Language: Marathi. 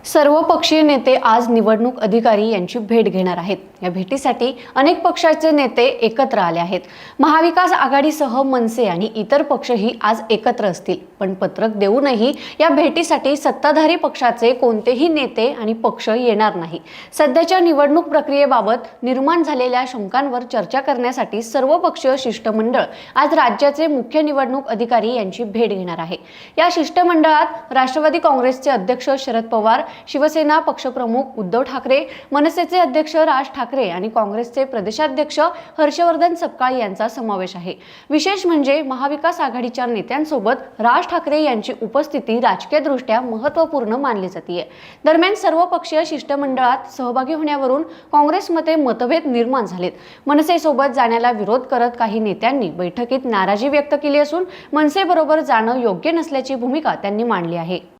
सर्वपक्षीय नेते आज निवडणूक अधिकारी यांची भेट घेणार आहेत। या भेटीसाठी अनेक पक्षाचे नेते एकत्र आले आहेत। महाविकास आघाडीसह मनसे आणि इतर पक्षही आज एकत्र असतील, पण पत्रक देऊनही या भेटीसाठी सत्ताधारी पक्षाचे कोणतेही नेते आणि पक्ष येणार नाही। सध्याच्या निवडणूक प्रक्रियेबाबत निर्माण झालेल्या शंकांवर चर्चा करण्यासाठी सर्वपक्षीय शिष्टमंडळ आज राज्याचे मुख्य निवडणूक अधिकारी यांची भेट घेणार आहे। या शिष्टमंडळात राष्ट्रवादी काँग्रेसचे अध्यक्ष शरद पवार, शिवसेना पक्षप्रमुख उद्धव ठाकरे, मनसेचे अध्यक्ष राज ठाकरे आणि काँग्रेसचे प्रदेशाध्यक्ष हर्षवर्धन सपकाळ यांचा समावेश आहे। विशेष म्हणजे महाविकास आघाडीच्या नेत्यांसोबत राज ठाकरे यांची उपस्थिती राजकीयदृष्ट्या महत्त्वपूर्ण मानली जाते। दरम्यान सर्वपक्षीय शिष्टमंडळात सहभागी होण्यावरून काँग्रेसमध्ये मतभेद निर्माण झालेत। मनसेसोबत जाण्याला विरोध करत काही नेत्यांनी बैठकीत नाराजी व्यक्त केली असून मनसेबरोबर जाणं योग्य नसल्याची भूमिका त्यांनी मांडली आहे।